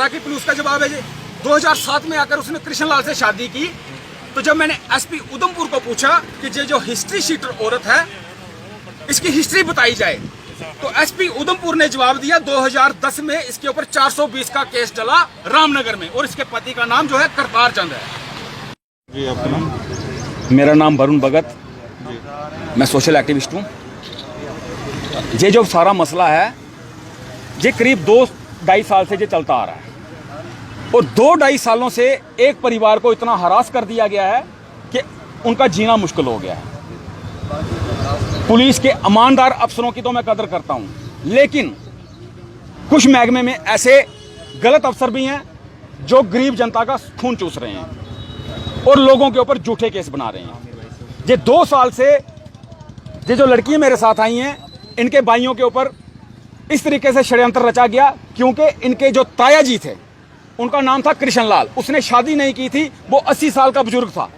तैराकी पुलिस का जवाब है जी। 2007 में आकर उसने कृष्ण लाल से शादी की। तो जब मैंने एसपी उधमपुर को पूछा कि ये जो हिस्ट्री शीटर औरत है इसकी हिस्ट्री बताई जाए, तो एसपी उधमपुर ने जवाब दिया 2010 में इसके ऊपर 420 का केस चला रामनगर में, और इसके पति का नाम जो है करतार चंद है। जी, आपका नाम? मेरा नाम वरुण भगत, मैं सोशल एक्टिविस्ट हूँ। ये जो सारा मसला है ये करीब 2-2.5 साल से ये चलता आ रहा है, और 2-2.5 सालों से एक परिवार को इतना हरास कर दिया गया है कि उनका जीना मुश्किल हो गया है। पुलिस के ईमानदार अफसरों की तो मैं कदर करता हूं, लेकिन कुछ महकमे में ऐसे गलत अफसर भी हैं जो गरीब जनता का खून चूस रहे हैं और लोगों के ऊपर झूठे केस बना रहे हैं। ये 2 साल से ये जो लड़कियां मेरे साथ आई हैं, इनके भाइयों के ऊपर इस तरीके से षड्यंत्र रचा गया, क्योंकि इनके जो ताया जी थे उनका नाम था कृष्ण लाल, उसने शादी नहीं की थी, वो 80 साल का बुजुर्ग था।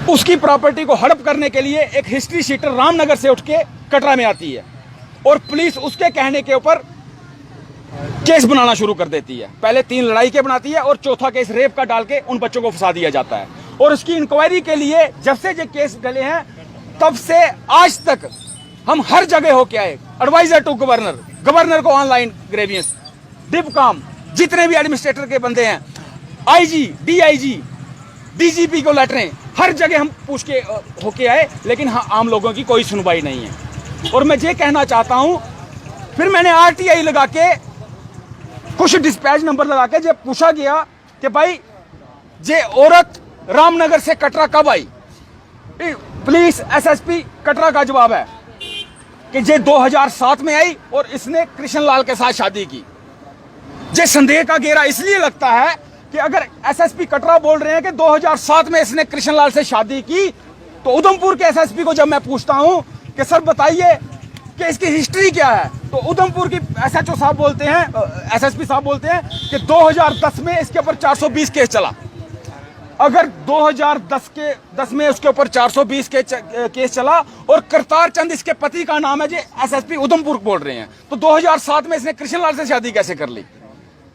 उसकी प्रॉपर्टी को हड़प करने के लिए एक हिस्ट्री शीटर रामनगर से उठ के कटरा में आती है, और पुलिस उसके कहने के ऊपर केस बनाना शुरू कर देती है। पहले 3 लड़ाई के बनाती है और चौथा केस रेप का डाल के उन बच्चों को फंसा दिया जाता है। और उसकी इंक्वायरी के लिए जब से ये केस डले हैं तब से आज तक हम हर जगह होके आए, एडवाइजर टू गवर्नर, गवर्नर को ऑनलाइन ग्रेवियंस, डिपकाम, जितने भी एडमिनिस्ट्रेटर के बंदे हैं, आईजी, डीआईजी, डीजीपी को लेटरें, हर जगह हम पूछ के होके आए, लेकिन हाँ, आम लोगों की कोई सुनवाई नहीं है। और मैं ये कहना चाहता हूं, फिर मैंने आरटीआई लगा के, कुछ डिस्पैच नंबर लगा के ये पूछा गया कि भाई ये औरत रामनगर से कटरा कब आई। पुलिस एसएसपी कटरा का जवाब है कि ये 2007 में आई और इसने कृष्ण लाल के साथ शादी की। ये संदेह का घेरा इसलिए लगता है कि अगर एसएसपी कटरा बोल रहे हैं कि 2007 में इसने कृष्ण लाल से शादी की, तो उधमपुर के एसएसपी को जब मैं पूछता हूं कि सर बताइए कि इसकी हिस्ट्री क्या है, तो उधमपुर की एसएचओ साहब बोलते हैं, एसएसपी साहब बोलते हैं कि 2010 में इसके ऊपर 420 केस चला। अगर 2010 में उसके ऊपर 420 केस चला और करतार चंद इसके पति का नाम है, जो एसएसपी उधमपुर बोल रहे हैं, तो 2007 में इसने कृष्ण लाल से शादी कैसे कर ली?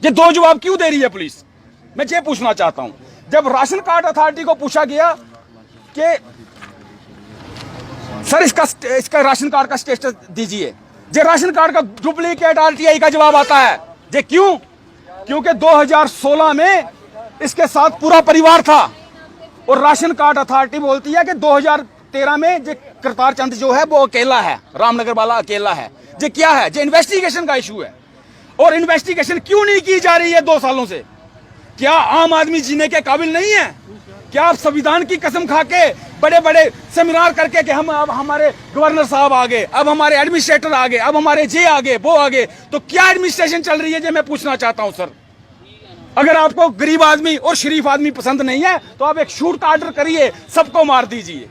ये 2 जवाब क्यों दे रही है पुलिस? मैं ये पूछना चाहता हूं। जब राशन कार्ड अथॉरिटी को पूछा गया कि सर इसका राशन कार्ड का स्टेटस दीजिए, ये राशन कार्ड का डुप्लीकेट आरटीआई का जवाब आता है। ये क्यों? क्योंकि 2016 में इसके साथ पूरा परिवार था, और राशन कार्ड अथॉरिटी बोलती है कि 2013 में ये करतार चंद जो है वो अकेला है, रामनगर वाला अकेला है। ये क्या है? ये इन्वेस्टिगेशन का इशू है। और इन्वेस्टिगेशन क्यों नहीं की जा रही है 2 सालों से? क्या आम आदमी जीने के काबिल नहीं है? क्या आप संविधान की कसम खा के बड़े बड़े सेमिनार करके कि हम अब हमारे गवर्नर साहब आ गए, अब हमारे एडमिनिस्ट्रेटर आ गए, अब हमारे जे आ गए, वो आ गए, तो क्या एडमिनिस्ट्रेशन चल रही है? ये मैं पूछना चाहता हूं सर। अगर आपको गरीब आदमी और शरीफ आदमी पसंद नहीं है तो आप एक शूट का ऑर्डर करिए, सबको मार दीजिए।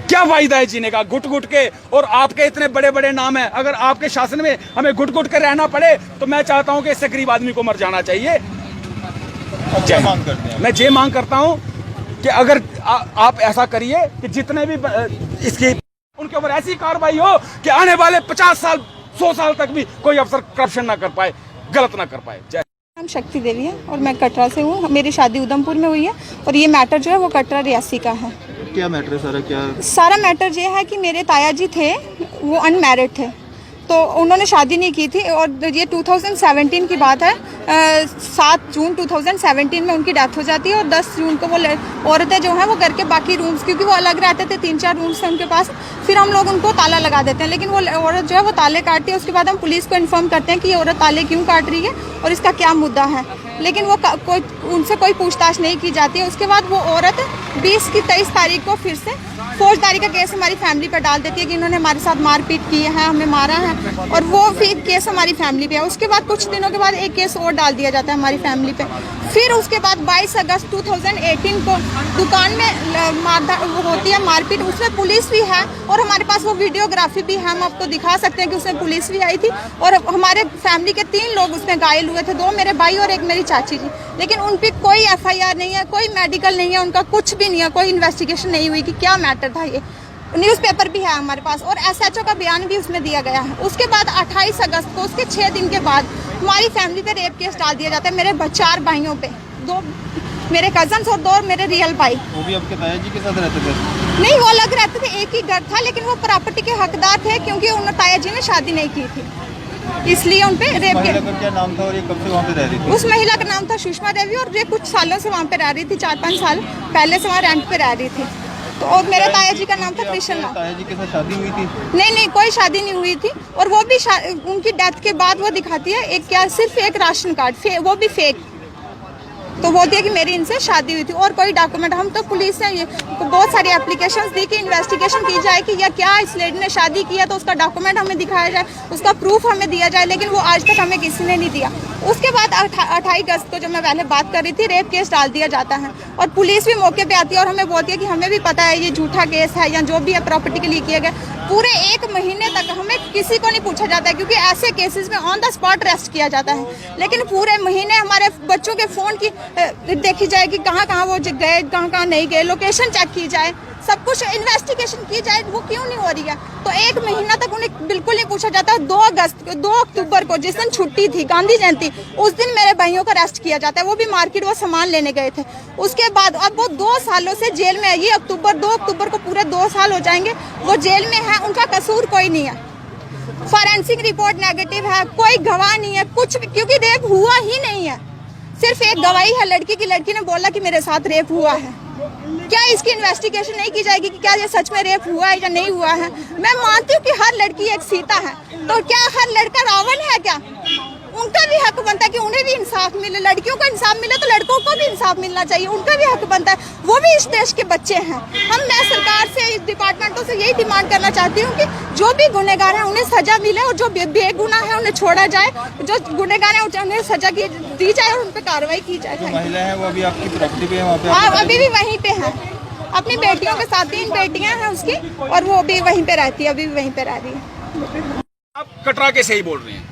क्या फायदा है जीने का घुट घुट के? और आपके इतने बड़े बड़े नाम है, अगर आपके शासन में हमें घुट घुट के रहना पड़े तो मैं चाहता हूं कि इससे गरीब आदमी को मर जाना चाहिए। मैं ये मांग करता हूं कि अगर आप ऐसा करिए कि जितने भी इसकी उनके ऊपर ऐसी कार्रवाई हो कि आने वाले 50 साल 100 साल तक भी कोई अफसर करप्शन ना कर पाए, गलत ना कर पाए। जय। नाम शक्ति देवी है और मैं कटरा से हूँ। मेरी शादी उधमपुर में हुई है और ये मैटर जो है वो कटरा रियासी का है। क्या मैटर है सारा? क्या सारा मैटर ये है कि मेरे ताया जी थे, वो अनमैरिड थे, तो उन्होंने शादी नहीं की थी, और ये 2017 की बात है। 7 जून 2017 में उनकी डेथ हो जाती है, और 10 जून को वो औरतें जो हैं वो घर के बाकी रूम्स, क्योंकि वो अलग रहते थे, 3-4 रूम्स थे उनके पास, फिर हम लोग उनको ताला लगा देते हैं। लेकिन वो औरत जो है वो ताले काटती है। उसके बाद हम पुलिस को इन्फॉर्म करते हैं कि ये औरत ताले क्यों काट रही है और इसका क्या मुद्दा है, लेकिन वो उनसे कोई पूछताछ नहीं की जाती है। उसके बाद वो औरत 23 तारीख को फिर से फौजदारी का केस हमारी फैमिली पर डाल देती है कि इन्होंने हमारे साथ मारपीट की है, हमें मारा है, और वो फिर केस हमारी फैमिली पे है। उसके बाद कुछ दिनों के बाद एक केस और डाल दिया जाता है हमारी फैमिली पे। फिर उसके बाद 22 अगस्त 2018 को दुकान में वो होती है मारपीट, उसमें पुलिस भी है और हमारे पास वो वीडियोग्राफी भी है, हम आपको दिखा सकते हैं कि उसमें पुलिस भी आई थी, और हमारे फैमिली के 3 लोग उसमें घायल हुए थे, 2 मेरे भाई और 1 मेरी चाची जी। लेकिन उन पर कोई FIR नहीं है, कोई मेडिकल नहीं है, उनका कुछ भी नहीं है, कोई इन्वेस्टिगेशन नहीं हुई कि क्या मैटर था। ये न्यूज़पेपर भी है हमारे पास और SHO का बयान भी उसमें दिया गया है। उसके बाद 28 अगस्त को, उसके 6 दिन के बाद हमारी फैमिली पे रेप केस डाल दिया जाता है, मेरे 4 भाइयों पे, 2 मेरे कजन्स और 2 मेरे रियल भाई। वो भी आपके ताया जी के साथ रहते थे? नहीं, वो अलग रहते थे, एक ही घर था, लेकिन वो प्रॉपर्टी के हकदार थे क्योंकि उन ताया जी ने शादी नहीं की थी, इसलिए उन पे रेप महिला का क्या नाम था और ये कब से वहाँ पे रह रही थी? उस महिला का नाम था सुषमा देवी और ये कुछ सालों से वहाँ पे रह रही थी, 4-5 साल पहले से वहाँ रेंट पे रह रही थी। तो और मेरे ताया जी का नाम था कृष्ण। ताया जी के साथ शादी हुई थी? नहीं, कोई शादी नहीं हुई थी, और वो भी उनकी डेथ के बाद वो दिखाती है एक क्या, सिर्फ एक राशन कार्ड, वो भी फेक। तो बोलती है कि मेरी इनसे शादी हुई थी और कोई डॉक्यूमेंट। हम तो पुलिस से ये बहुत सारी एप्लीकेशंस दी कि इन्वेस्टिगेशन की जाए कि या क्या इस लेडी ने शादी किया तो उसका डॉक्यूमेंट हमें दिखाया जाए, उसका प्रूफ हमें दिया जाए, लेकिन वो आज तक हमें किसी ने नहीं दिया। उसके बाद 28 अगस्त को जो मैं पहले बात कर रही थी, रेप केस डाल दिया जाता है और पुलिस भी मौके पे आती है और हमें बोलती है कि हमें भी पता है ये झूठा केस है या जो भी है प्रॉपर्टी के लिए किया गया। पूरे 1 महीने तक हमें किसी को नहीं पूछा जाता है क्योंकि ऐसे केसेस में ऑन द स्पॉट अरेस्ट किया जाता है, लेकिन पूरे महीने हमारे बच्चों के फ़ोन की देखी जाए कि कहाँ वो गए, कहाँ नहीं गए, लोकेशन चेक की जाए, सब कुछ इन्वेस्टिगेशन की जाए, वो क्यों नहीं हो रही है? तो 1 महीना तक उन्हें बिल्कुल नहीं पूछा जाता। 2 अक्टूबर को जिस दिन छुट्टी थी, गांधी जयंती, उस दिन मेरे भाइयों को अरेस्ट किया जाता है, वो भी मार्केट वो सामान लेने गए थे। उसके बाद अब वो 2 सालों से जेल में है, ये 2 अक्टूबर को पूरे 2 साल हो जाएंगे वो जेल में है, उनका कसूर कोई नहीं है। फॉरेंसिक रिपोर्ट नेगेटिव है, कोई गवाह नहीं है, कुछ भी, क्योंकि रेप हुआ ही नहीं है। सिर्फ एक गवाही है लड़की की, लड़की ने बोला कि मेरे साथ रेप हुआ है। क्या इसकी इन्वेस्टिगेशन नहीं की जाएगी कि क्या ये सच में रेप हुआ है या नहीं हुआ है? मैं मानती हूँ कि हर लड़की एक सीता है, तो क्या हर लड़का रावण है क्या? उनका भी हक बनता है कि उन्हें भी इंसाफ मिले, लड़कियों को इंसाफ मिले तो लड़कों को भी इंसाफ मिलना चाहिए, उनका भी हक बनता है, वो भी इस देश के बच्चे हैं। मैं सरकार से, इस डिपार्टमेंटों से यही डिमांड करना चाहती हूँ कि जो भी गुनहगार हैं उन्हें सजा मिले और जो बेगुनाह है उन्हें छोड़ा जाए, जो गुनहगार है उन्हें सजा दी जाए और उन पर कार्रवाई की जाए। महिला है वो अभी आपकी प्रॉपर्टी पे है वहाँ पे? हाँ, अभी भी वहीं पे है, अपनी बेटियों के साथ, 3 बेटियां हैं उसकी, और वो भी वहीं पे रहती है, अभी भी वहीं पे रह रही है। आप कटरा के सही बोल रहे हैं,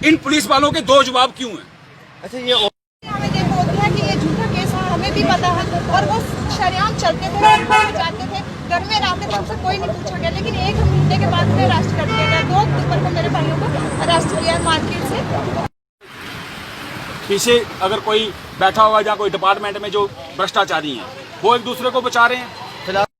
इन पुलिस वालों के 2 जवाब क्यों हैं? अच्छा, ये हमें ये बोलते हैं कि ये झूठा केस है, हमें भी पता है, और वो शरेआम चलते थे, जाते थे, घर में रहते थे, हमसे कोई नहीं पूछा गया, लेकिन 1 महीने के बाद में अरेस्ट कर दिया गया। 2 अक्टूबर को मेरे भाइयों को अरेस्ट किया मार्केट से। पीछे अगर कोई बैठा हुआ या कोई डिपार्टमेंट में जो भ्रष्टाचारी हैं, वो एक दूसरे को बचा रहे हैं।